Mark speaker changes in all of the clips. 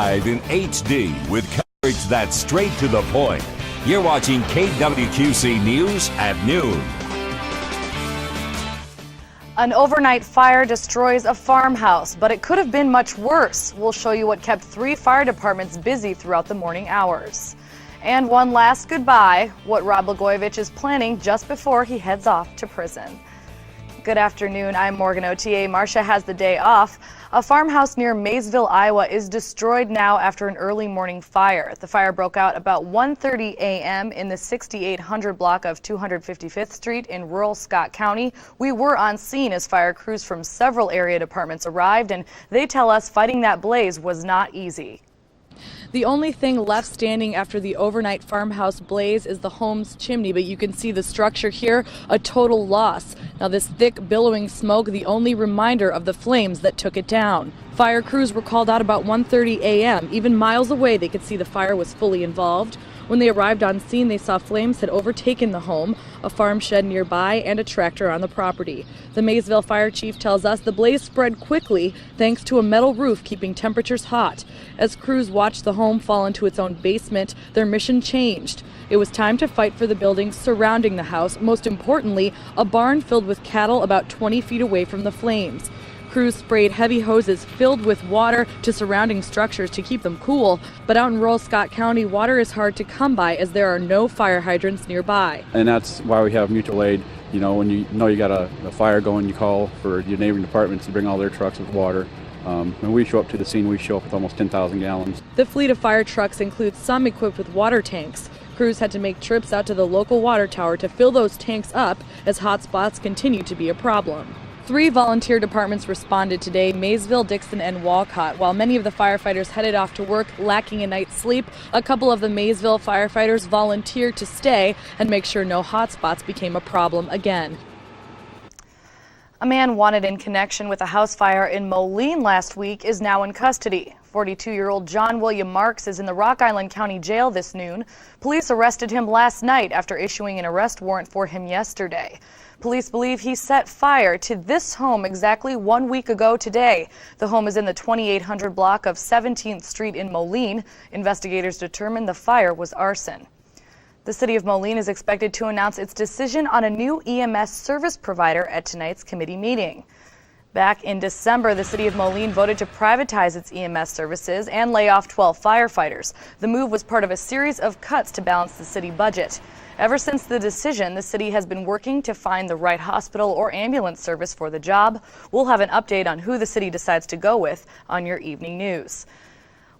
Speaker 1: live in HD with coverage that's straight to the point. You're watching KWQC News at noon.
Speaker 2: An overnight fire destroys a farmhouse, but it could have been much worse. We'll show you what kept 3 fire departments busy throughout the morning hours. And one last goodbye, what Rod Blagojevich is planning just before he heads off to prison. Good afternoon, I'm Morgan OTA. Marcia has the day off. A farmhouse near Maysville, Iowa is destroyed now after an early morning fire. The fire broke out about 1:30 a.m. in the 6800 block of 255th Street in rural Scott County. We were on scene as fire crews from several area departments arrived, and they tell us fighting that blaze was not easy. The only thing left standing after the overnight farmhouse blaze is the home's chimney, but you can see the structure here, a total loss. Now this thick billowing smoke, the only reminder of the flames that took it down. Fire crews were called out about 1:30 a.m. Even miles away, they could see the fire was fully involved. When they arrived on scene, they saw flames had overtaken the home, a farm shed nearby, and a tractor on the property. The Maysville fire chief tells us the blaze spread quickly thanks to a metal roof keeping temperatures hot. As crews watched the home fall into its own basement, their mission changed. It was time to fight for the buildings surrounding the house, most importantly, a barn filled with cattle about 20 feet away from the flames. Crews sprayed heavy hoses filled with water to surrounding structures to keep them cool, but out in rural Scott County, water is hard to come by as there are no fire hydrants nearby.
Speaker 3: And that's why we have mutual aid. You know, when you know you got a fire going, you call for your neighboring departments to bring all their trucks with water. When we show up to the scene, we show up with almost 10,000 gallons.
Speaker 2: The fleet of fire trucks includes some equipped with water tanks. Crews had to make trips out to the local water tower to fill those tanks up as hot spots continue to be a problem. 3 volunteer departments responded today, Maysville, Dixon, and Walcott. While many of the firefighters headed off to work lacking a night's sleep, a couple of the Maysville firefighters volunteered to stay and make sure no hot spots became a problem again. A man wanted in connection with a house fire in Moline last week is now in custody. 42-year-old John William Marks is in the Rock Island County Jail this noon. Police arrested him last night after issuing an arrest warrant for him yesterday. Police believe he set fire to this home exactly 1 week ago today. The home is in the 2800 block of 17th Street in Moline. Investigators determined the fire was arson. The city of Moline is expected to announce its decision on a new EMS service provider at tonight's committee meeting. Back in December, the city of Moline voted to privatize its EMS services and lay off 12 firefighters. The move was part of a series of cuts to balance the city budget. Ever since the decision, the city has been working to find the right hospital or ambulance service for the job. We'll have an update on who the city decides to go with on your evening news.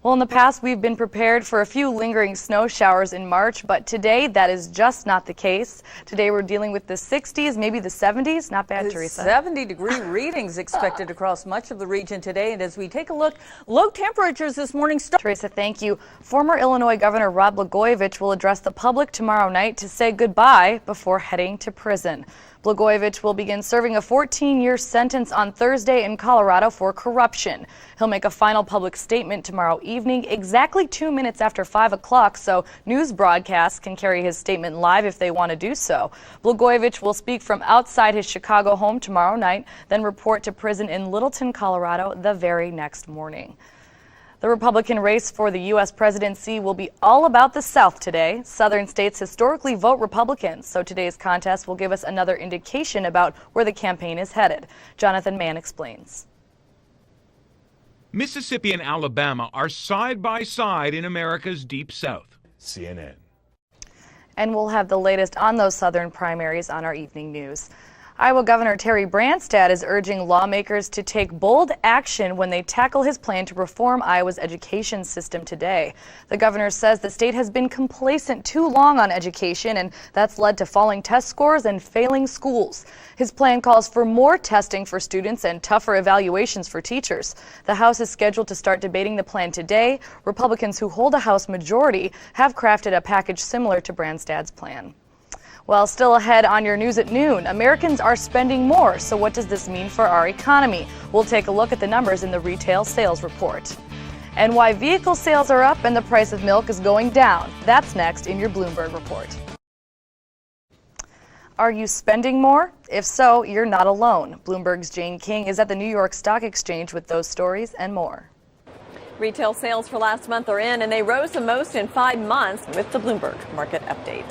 Speaker 2: Well, in the past, we've been prepared for a few lingering snow showers in March, but today that is just not the case. Today we're dealing with the 60s, maybe the 70s. Not bad, Teresa.
Speaker 4: 70-degree readings expected across much of the region today. And as we take a look, low temperatures this morning.
Speaker 2: Teresa, thank you. Former Illinois Governor Rod Blagojevich will address the public tomorrow night to say goodbye before heading to prison. Blagojevich will begin serving a 14-year sentence on Thursday in Colorado for corruption. He'll make a final public statement tomorrow evening, exactly 2 minutes after 5 o'clock, so news broadcasts can carry his statement live if they want to do so. Blagojevich will speak from outside his Chicago home tomorrow night, then report to prison in Littleton, Colorado the very next morning. The Republican race for the U.S. presidency will be all about the South today. Southern states historically vote Republicans, so today's contest will give us another indication about where the campaign is headed. Jonathan Mann explains.
Speaker 5: Mississippi and Alabama are side by side in America's Deep South. CNN.
Speaker 2: And we'll have the latest on those Southern primaries on our evening news. Iowa Governor Terry Branstad is urging lawmakers to take bold action when they tackle his plan to reform Iowa's education system today. The governor says the state has been complacent too long on education, and that's led to falling test scores and failing schools. His plan calls for more testing for students and tougher evaluations for teachers. The House is scheduled to start debating the plan today. Republicans who hold a House majority have crafted a package similar to Branstad's plan. Well, still ahead on your news at noon, Americans are spending more. So what does this mean for our economy? We'll take a look at the numbers in the retail sales report. And why vehicle sales are up and the price of milk is going down. That's next in your Bloomberg report. Are you spending more? If so, you're not alone. Bloomberg's Jane King is at the New York Stock Exchange with those stories and more.
Speaker 6: Retail sales for last month are in, and they rose the most in 5 months with the Bloomberg Market Update.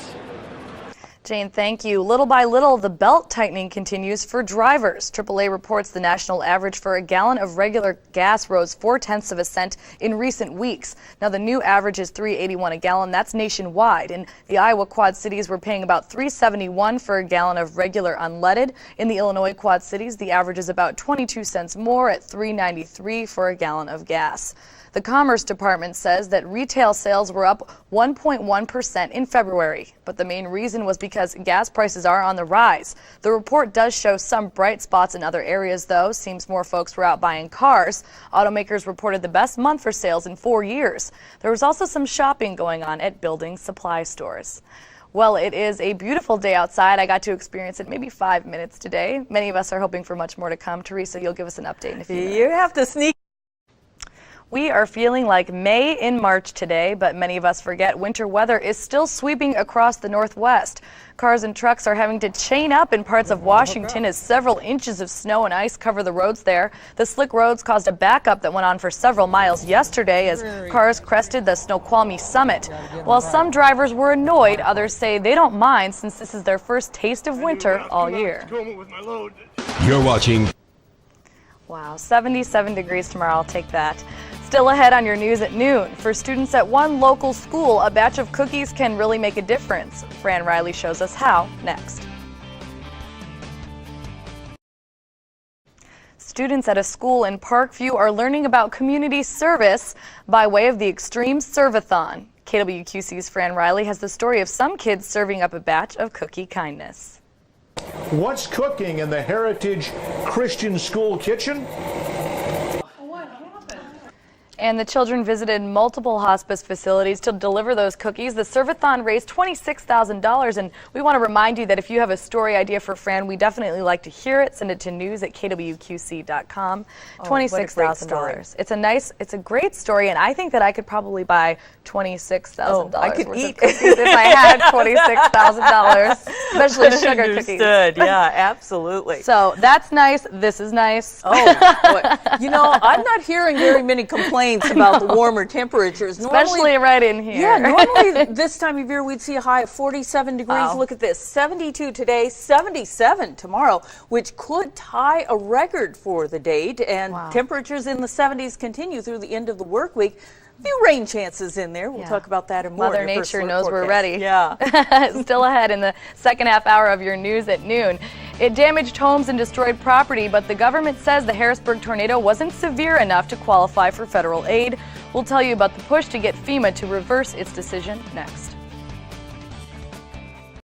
Speaker 2: Jane, thank you. Little by little, the belt tightening continues for drivers. AAA reports the national average for a gallon of regular gas rose 0.4 of a cent in recent weeks. Now, the new average is $3.81 a gallon. That's nationwide. In the Iowa Quad Cities, we're paying about $3.71 for a gallon of regular unleaded. In the Illinois Quad Cities, the average is about 22 cents more at $3.93 for a gallon of gas. The Commerce Department says that retail sales were up 1.1% in February, but the main reason was because gas prices are on the rise. The report does show some bright spots in other areas, though. Seems more folks were out buying cars. Automakers reported the best month for sales in 4 years. There was also some shopping going on at building supply stores. Well, it is a beautiful day outside. I got to experience it maybe 5 minutes today. Many of us are hoping for much more to come. Teresa, you'll give us an update in a few minutes.
Speaker 4: You have to sneak.
Speaker 2: We are feeling like May in March today, but many of us forget winter weather is still sweeping across the Northwest. Cars and trucks are having to chain up in parts of Washington as several inches of snow and ice cover the roads there. The slick roads caused a backup that went on for several miles yesterday as cars crested the Snoqualmie summit. While some drivers were annoyed, others say they don't mind since this is their first taste of winter all year.
Speaker 1: You're watching.
Speaker 2: Wow, 77 degrees tomorrow. I'll take that. Still ahead on your news at noon. For students at one local school, a batch of cookies can really make a difference. Fran Riley shows us how next. Students at a school in Parkview are learning about community service by way of the Extreme Serve-a-thon. KWQC's Fran Riley has the story of some kids serving up a batch of cookie kindness.
Speaker 7: What's cooking in the Heritage Christian School kitchen?
Speaker 2: And the children visited multiple hospice facilities to deliver those cookies. The Serve-a-thon raised $26,000, and we want to remind you that if you have a story idea for Fran, we definitely like to hear it. Send it to news@kwqc.com. $26,000. It's a great story, and I think that I could probably buy $26,000
Speaker 4: I could
Speaker 2: worth
Speaker 4: eat
Speaker 2: of cookies if I had $26,000, especially sugar cookies.
Speaker 4: Understood. Yeah, absolutely.
Speaker 2: So that's nice. This is nice.
Speaker 4: Oh, boy. You know, I'm not hearing very many complaints about the warmer temperatures.
Speaker 2: Especially right in here.
Speaker 4: Yeah, normally this time of year we'd see a high of 47 degrees.
Speaker 2: Wow.
Speaker 4: Look at this, 72 today, 77 tomorrow, which could tie a record for the date. And temperatures in the 70s continue through the end of the work week. A few rain chances in there. We'll talk about that in more.
Speaker 2: Mother Nature knows we're ready.
Speaker 4: Yeah.
Speaker 2: Still ahead in the second half hour of your news at noon. It damaged homes and destroyed property, but the government says the Harrisburg tornado wasn't severe enough to qualify for federal aid. We'll tell you about the push to get FEMA to reverse its decision next.